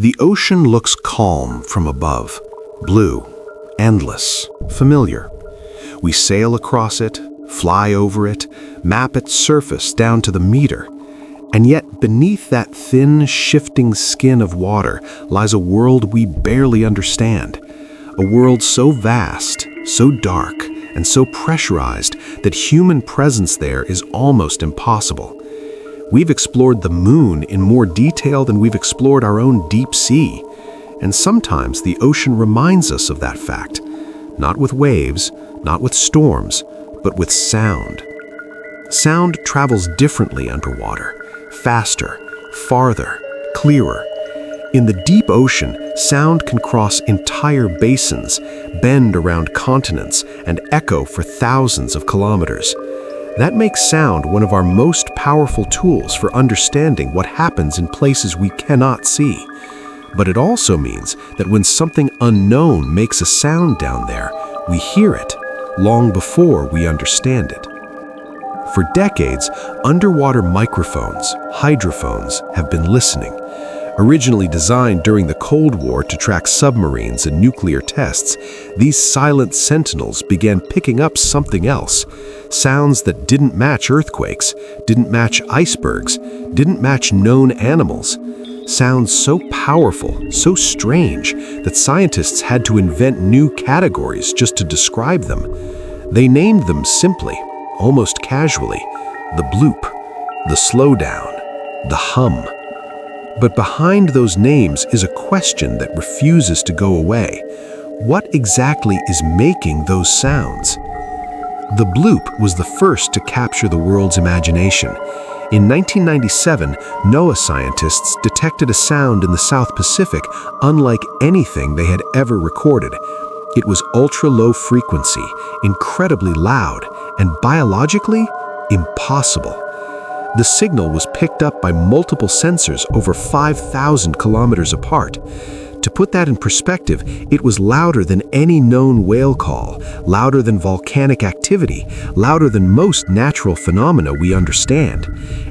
The ocean looks calm from above, blue, endless, familiar. We sail across it, fly over it, map its surface down to the meter. And yet beneath that thin, shifting skin of water lies a world we barely understand. A world so vast, so dark, and so pressurized that human presence there is almost impossible. We've explored the moon in more detail than we've explored our own deep sea. And sometimes the ocean reminds us of that fact. Not with waves, not with storms, but with sound. Sound travels differently underwater, faster, farther, clearer. In the deep ocean, sound can cross entire basins, bend around continents, and echo for thousands of kilometers. That makes sound one of our most powerful tools for understanding what happens in places we cannot see. But it also means that when something unknown makes a sound down there, we hear it long before we understand it. For decades, underwater microphones, hydrophones, have been listening. Originally designed during the Cold War to track submarines and nuclear tests, these silent sentinels began picking up something else. Sounds that didn't match earthquakes, didn't match icebergs, didn't match known animals. Sounds so powerful, so strange, that scientists had to invent new categories just to describe them. They named them simply, almost casually, the bloop, the slowdown, the hum. But behind those names is a question that refuses to go away. What exactly is making those sounds? The bloop was the first to capture the world's imagination. In 1997, NOAA scientists detected a sound in the South Pacific unlike anything they had ever recorded. It was ultra-low frequency, incredibly loud, and biologically impossible. The signal was picked up by multiple sensors over 5,000 kilometers apart. To put that in perspective, it was louder than any known whale call, louder than volcanic activity, louder than most natural phenomena we understand.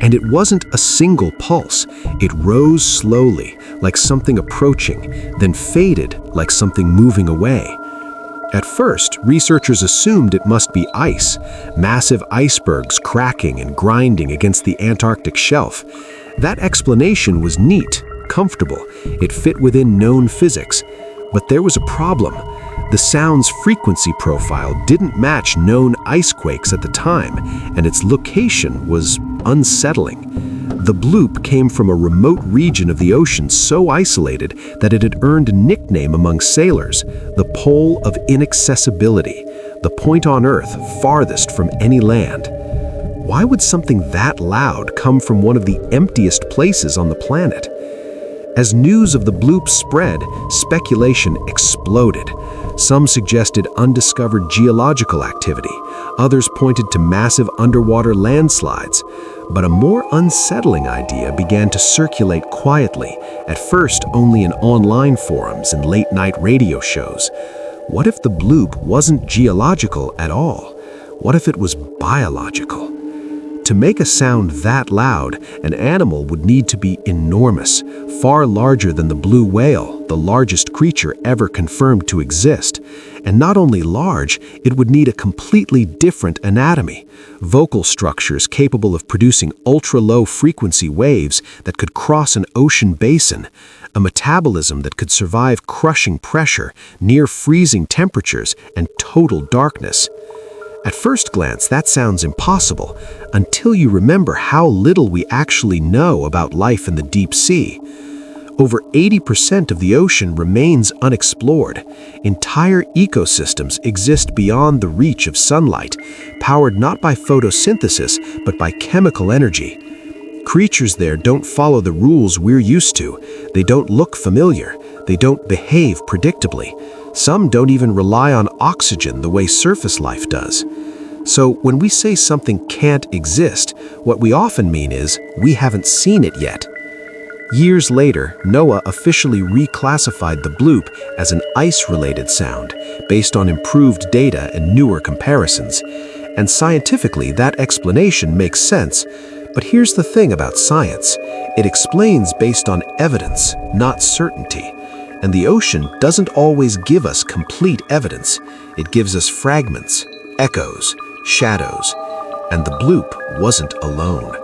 And it wasn't a single pulse. It rose slowly, like something approaching, then faded like something moving away. At first, researchers assumed it must be ice, massive icebergs cracking and grinding against the Antarctic shelf. That explanation was neat, comfortable. It fit within known physics. But there was a problem. The sound's frequency profile didn't match known ice quakes at the time, and its location was unsettling. The bloop came from a remote region of the ocean so isolated that it had earned a nickname among sailors, the Pole of Inaccessibility, the point on Earth farthest from any land. Why would something that loud come from one of the emptiest places on the planet? As news of the bloop spread, speculation exploded. Some suggested undiscovered geological activity. Others pointed to massive underwater landslides. But a more unsettling idea began to circulate quietly, at first only in online forums and late-night radio shows. What if the bloop wasn't geological at all? What if it was biological? To make a sound that loud, an animal would need to be enormous, far larger than the blue whale, the largest creature ever confirmed to exist. And not only large, it would need a completely different anatomy. Vocal structures capable of producing ultra-low frequency waves that could cross an ocean basin, a metabolism that could survive crushing pressure, near freezing temperatures, and total darkness. At first glance, that sounds impossible, until you remember how little we actually know about life in the deep sea. Over 80% of the ocean remains unexplored. Entire ecosystems exist beyond the reach of sunlight, powered not by photosynthesis, but by chemical energy. Creatures there don't follow the rules we're used to. They don't look familiar. They don't behave predictably. Some don't even rely on oxygen the way surface life does. So when we say something can't exist, what we often mean is we haven't seen it yet. Years later, NOAA officially reclassified the bloop as an ice-related sound based on improved data and newer comparisons. And scientifically, that explanation makes sense. But here's the thing about science. It explains based on evidence, not certainty. And the ocean doesn't always give us complete evidence. It gives us fragments, echoes, shadows. And the bloop wasn't alone.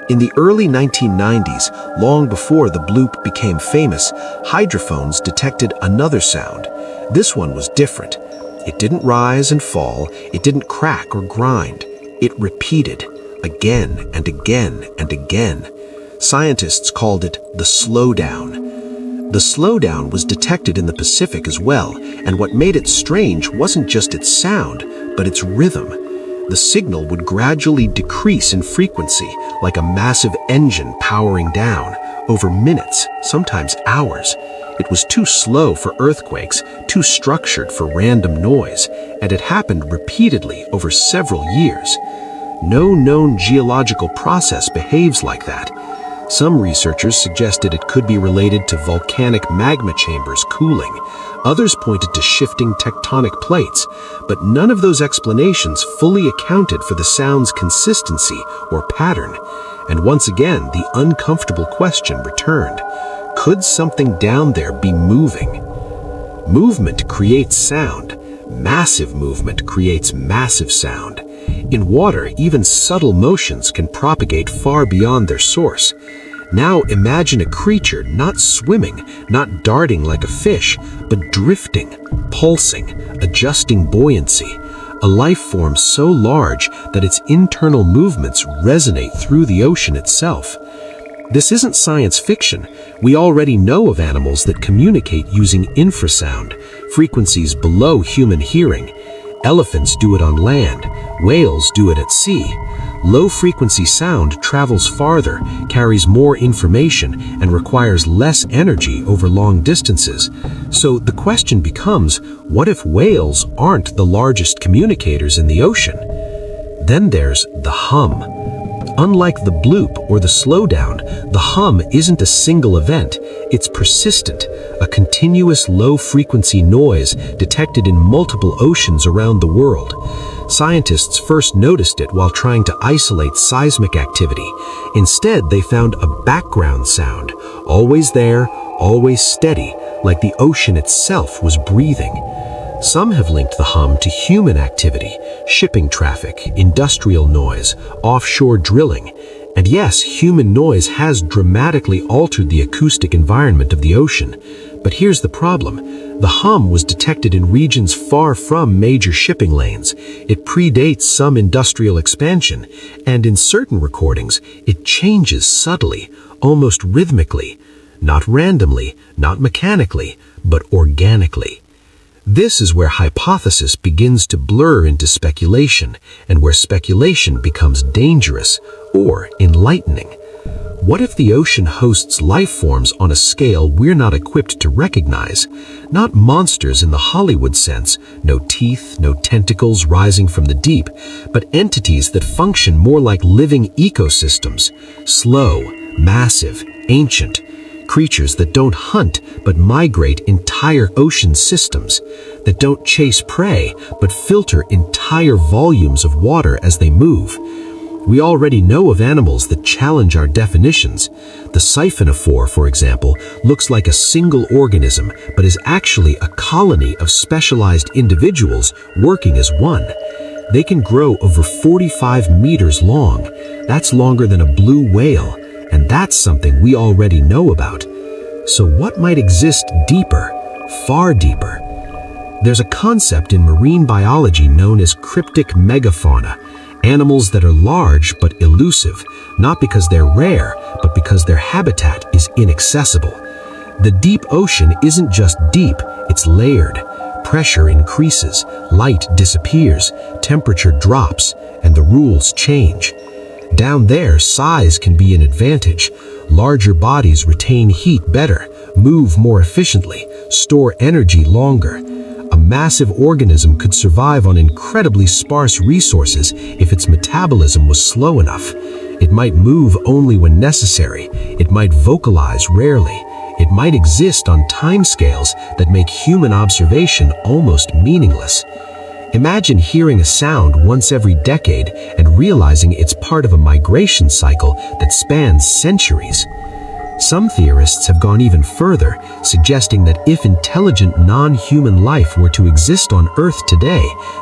In the early 1990s, long before the bloop became famous, hydrophones detected another sound. This one was different. It didn't rise and fall, it didn't crack or grind. It repeated, again and again and again. Scientists called it the slowdown. The slowdown was detected in the Pacific as well, and what made it strange wasn't just its sound, but its rhythm. The signal would gradually decrease in frequency, like a massive engine powering down, over minutes, sometimes hours. It was too slow for earthquakes, too structured for random noise, and it happened repeatedly over several years. No known geological process behaves like that. Some researchers suggested it could be related to volcanic magma chambers cooling. Others pointed to shifting tectonic plates, but none of those explanations fully accounted for the sound's consistency or pattern. And once again, the uncomfortable question returned. Could something down there be moving? Movement creates sound. Massive movement creates massive sound. In water, even subtle motions can propagate far beyond their source. Now imagine a creature not swimming, not darting like a fish, but drifting, pulsing, adjusting buoyancy. A life form so large that its internal movements resonate through the ocean itself. This isn't science fiction. We already know of animals that communicate using infrasound, frequencies below human hearing. Elephants do it on land. Whales do it at sea. Low-frequency sound travels farther, carries more information, and requires less energy over long distances. So the question becomes, what if whales aren't the largest communicators in the ocean? Then there's the hum. Unlike the bloop or the slowdown, the hum isn't a single event. It's persistent, a continuous low-frequency noise detected in multiple oceans around the world. Scientists first noticed it while trying to isolate seismic activity. Instead, they found a background sound, always there, always steady, like the ocean itself was breathing. Some have linked the hum to human activity, shipping traffic, industrial noise, offshore drilling. And yes, human noise has dramatically altered the acoustic environment of the ocean. But here's the problem. The hum was detected in regions far from major shipping lanes. It predates some industrial expansion, and in certain recordings, it changes subtly, almost rhythmically. Not randomly, not mechanically, but organically. This is where hypothesis begins to blur into speculation, and where speculation becomes dangerous or enlightening. What if the ocean hosts life forms on a scale we're not equipped to recognize? Not monsters in the Hollywood sense, no teeth, no tentacles rising from the deep, but entities that function more like living ecosystems, slow, massive, ancient. Creatures that don't hunt but migrate entire ocean systems, that don't chase prey but filter entire volumes of water as they move. We already know of animals that challenge our definitions. The siphonophore, for example, looks like a single organism but is actually a colony of specialized individuals working as one. They can grow over 45 meters long. That's longer than a blue whale. And that's something we already know about. So what might exist deeper, far deeper? There's a concept in marine biology known as cryptic megafauna, animals that are large but elusive, not because they're rare, but because their habitat is inaccessible. The deep ocean isn't just deep, it's layered. Pressure increases, light disappears, temperature drops, and the rules change. Down there, size can be an advantage. Larger bodies retain heat better, move more efficiently, store energy longer. A massive organism could survive on incredibly sparse resources if its metabolism was slow enough. It might move only when necessary. It might vocalize rarely. It might exist on timescales that make human observation almost meaningless. Imagine hearing a sound once every decade and realizing it's part of a migration cycle that spans centuries. Some theorists have gone even further, suggesting that if intelligent non-human life were to exist on Earth today,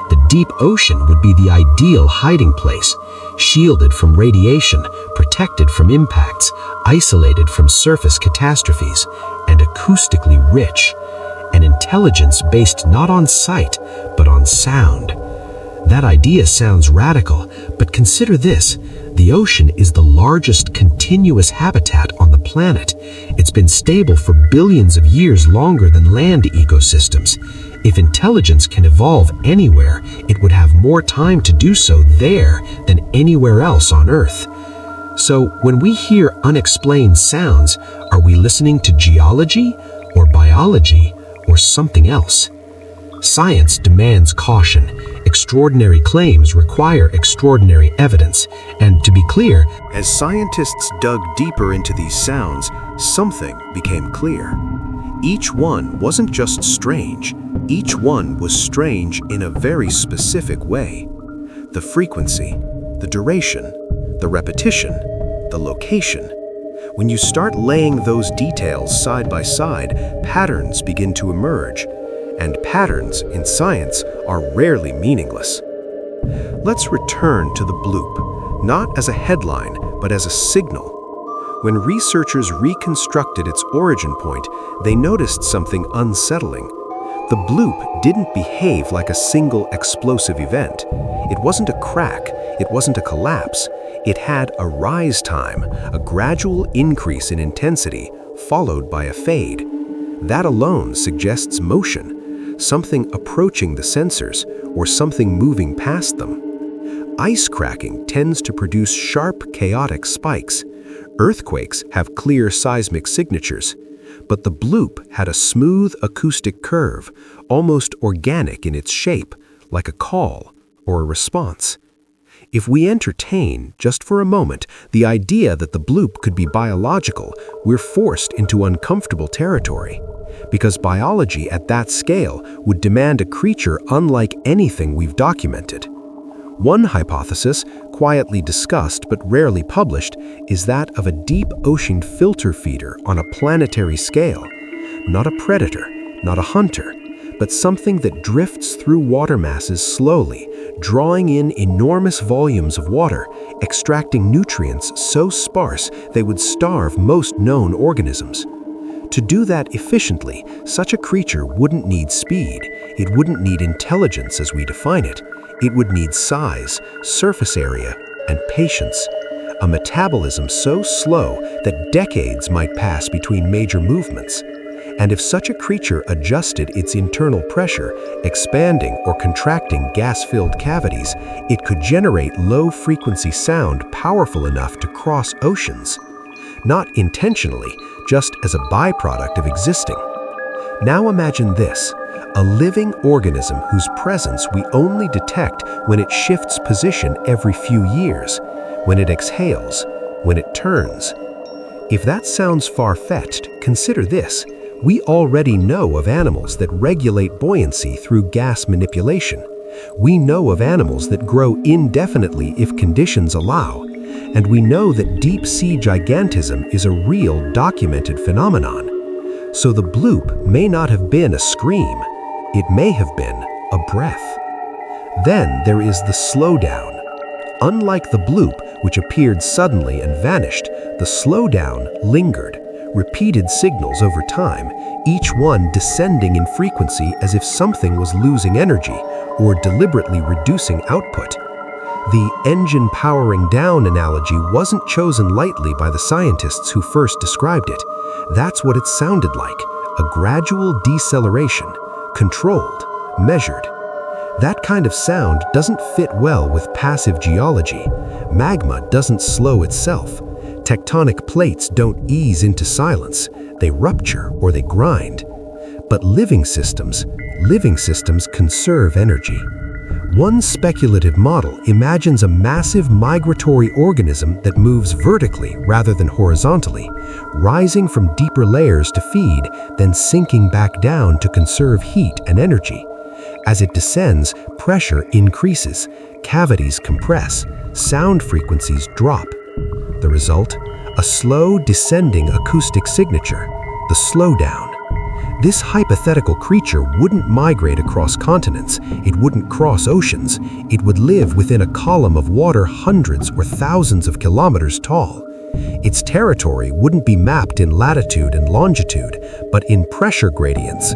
the deep ocean would be the ideal hiding place, shielded from radiation, protected from impacts, isolated from surface catastrophes, and acoustically rich. An intelligence based not on sight, but on sound. That idea sounds radical, but consider this. The ocean is the largest continuous habitat on the planet. It's been stable for billions of years longer than land ecosystems. If intelligence can evolve anywhere, it would have more time to do so there than anywhere else on Earth. So when we hear unexplained sounds, are we listening to geology or biology or something else? Science demands caution. Extraordinary claims require extraordinary evidence. And to be clear, As scientists dug deeper into these sounds, something became clear. Each one wasn't just strange. Each one was strange in a very specific way. The frequency, the duration, the repetition, the location. When you start laying those details side by side, patterns begin to emerge. And patterns in science are rarely meaningless. Let's return to the bloop, not as a headline, but as a signal. When researchers reconstructed its origin point, they noticed something unsettling. The bloop didn't behave like a single explosive event. It wasn't a crack, it wasn't a collapse. It had a rise time, a gradual increase in intensity, followed by a fade. That alone suggests motion. Something approaching the sensors, or something moving past them. Ice cracking tends to produce sharp, chaotic spikes. Earthquakes have clear seismic signatures. But the bloop had a smooth acoustic curve, almost organic in its shape, like a call or a response. If we entertain, just for a moment, the idea that the bloop could be biological, we're forced into uncomfortable territory. Because biology at that scale would demand a creature unlike anything we've documented. One hypothesis, quietly discussed but rarely published, is that of a deep ocean filter feeder on a planetary scale. Not a predator, not a hunter, but something that drifts through water masses slowly, drawing in enormous volumes of water, extracting nutrients so sparse they would starve most known organisms. To do that efficiently, such a creature wouldn't need speed, it wouldn't need intelligence as we define it. It would need size, surface area, and patience. A metabolism so slow that decades might pass between major movements. And if such a creature adjusted its internal pressure, expanding or contracting gas-filled cavities, it could generate low-frequency sound powerful enough to cross oceans. Not intentionally, just as a byproduct of existing. Now imagine this, a living organism whose presence we only detect when it shifts position every few years, when it exhales, when it turns. If that sounds far-fetched, consider this. We already know of animals that regulate buoyancy through gas manipulation. We know of animals that grow indefinitely if conditions allow. And we know that deep-sea gigantism is a real documented phenomenon. So the bloop may not have been a scream. It may have been a breath. Then there is the slowdown. Unlike the bloop, which appeared suddenly and vanished, the slowdown lingered, repeated signals over time, each one descending in frequency as if something was losing energy or deliberately reducing output. The engine powering down analogy wasn't chosen lightly by the scientists who first described it. That's what it sounded like, a gradual deceleration, controlled, measured. That kind of sound doesn't fit well with passive geology. Magma doesn't slow itself. Tectonic plates don't ease into silence. They rupture or they grind. But living systems conserve energy. One speculative model imagines a massive migratory organism that moves vertically rather than horizontally, rising from deeper layers to feed, then sinking back down to conserve heat and energy. As it descends, pressure increases, cavities compress, sound frequencies drop. The result? A slow descending acoustic signature, the slowdown. This hypothetical creature wouldn't migrate across continents, it wouldn't cross oceans, it would live within a column of water hundreds or thousands of kilometers tall. Its territory wouldn't be mapped in latitude and longitude, but in pressure gradients.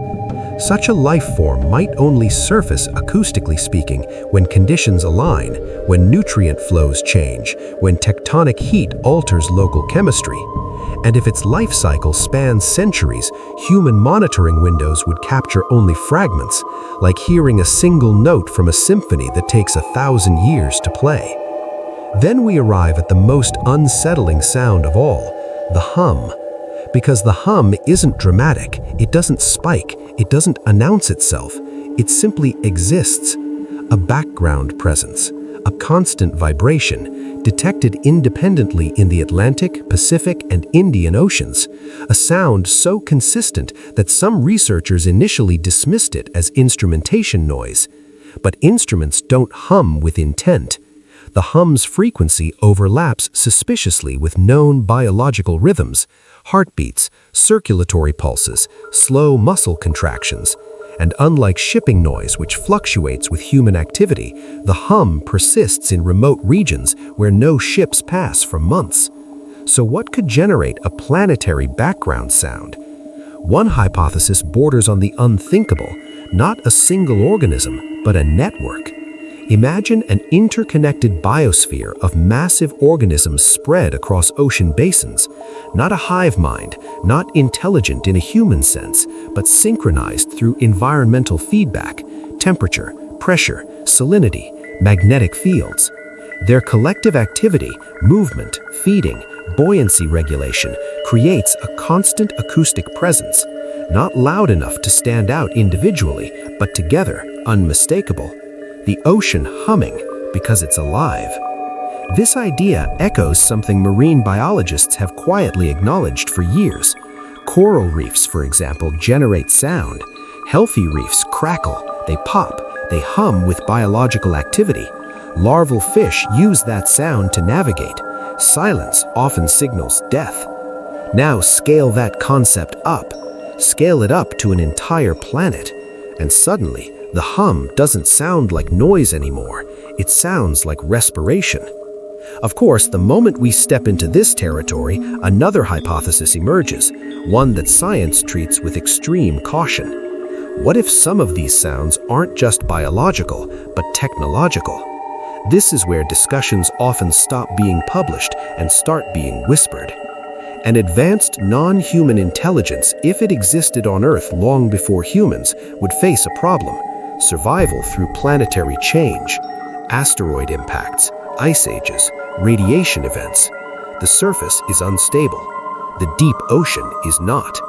Such a life form might only surface, acoustically speaking, when conditions align, when nutrient flows change, when tectonic heat alters local chemistry. And if its life cycle spans centuries, human monitoring windows would capture only fragments, like hearing a single note from a symphony that takes 1,000 years to play. Then we arrive at the most unsettling sound of all, the hum. Because the hum isn't dramatic, it doesn't spike, it doesn't announce itself, it simply exists. A background presence, a constant vibration, detected independently in the Atlantic, Pacific, and Indian Oceans, a sound so consistent that some researchers initially dismissed it as instrumentation noise. But instruments don't hum with intent. The hum's frequency overlaps suspiciously with known biological rhythms, heartbeats, circulatory pulses, slow muscle contractions. And unlike shipping noise, which fluctuates with human activity, the hum persists in remote regions where no ships pass for months. So what could generate a planetary background sound? One hypothesis borders on the unthinkable, not a single organism, but a network. Imagine an interconnected biosphere of massive organisms spread across ocean basins, not a hive mind, not intelligent in a human sense, but synchronized through environmental feedback, temperature, pressure, salinity, magnetic fields. Their collective activity, movement, feeding, buoyancy regulation creates a constant acoustic presence, not loud enough to stand out individually, but together, unmistakable. The ocean humming because it's alive. This idea echoes something marine biologists have quietly acknowledged for years. Coral reefs, for example, generate sound. Healthy reefs crackle, they pop, they hum with biological activity. Larval fish use that sound to navigate. Silence often signals death. Now scale that concept up. Scale it up to an entire planet, and suddenly, the hum doesn't sound like noise anymore, it sounds like respiration. Of course, the moment we step into this territory, another hypothesis emerges, one that science treats with extreme caution. What if some of these sounds aren't just biological, but technological? This is where discussions often stop being published and start being whispered. An advanced non-human intelligence, if it existed on Earth long before humans, would face a problem. Survival through planetary change, asteroid impacts, ice ages, radiation events. The surface is unstable. The deep ocean is not.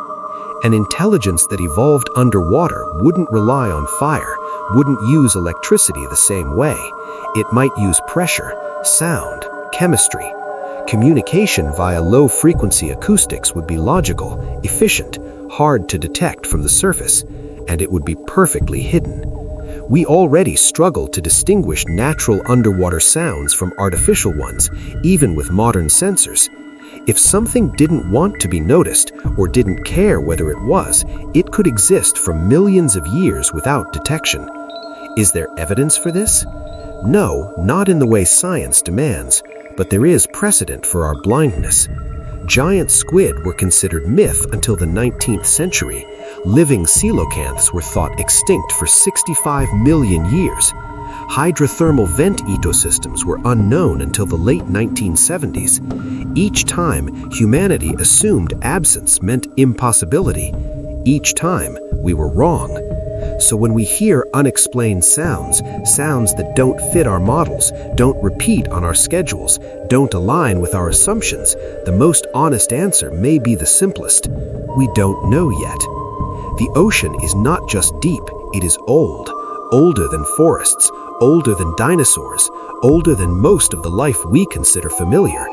An intelligence that evolved underwater wouldn't rely on fire, wouldn't use electricity the same way. It might use pressure, sound, chemistry. Communication via low-frequency acoustics would be logical, efficient, hard to detect from the surface, and it would be perfectly hidden. We already struggle to distinguish natural underwater sounds from artificial ones, even with modern sensors. If something didn't want to be noticed or didn't care whether it was, it could exist for millions of years without detection. Is there evidence for this? No, not in the way science demands, but there is precedent for our blindness. Giant squid were considered myth until the 19th century. Living coelacanths were thought extinct for 65 million years. Hydrothermal vent ecosystems were unknown until the late 1970s. Each time, humanity assumed absence meant impossibility. Each time, we were wrong. So when we hear unexplained sounds, sounds that don't fit our models, don't repeat on our schedules, don't align with our assumptions, the most honest answer may be the simplest. We don't know yet. The ocean is not just deep, it is old. Older than forests, older than dinosaurs, older than most of the life we consider familiar.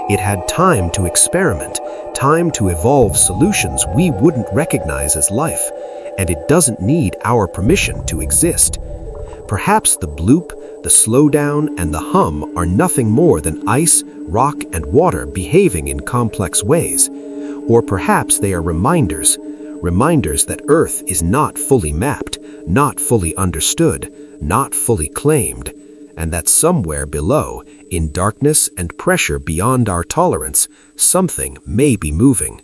It had time to experiment, time to evolve solutions we wouldn't recognize as life, and it doesn't need our permission to exist. Perhaps the bloop, the slowdown, and the hum are nothing more than ice, rock, and water behaving in complex ways. Or perhaps they are reminders that Earth is not fully mapped, not fully understood, not fully claimed, and that somewhere below, in darkness and pressure beyond our tolerance, something may be moving.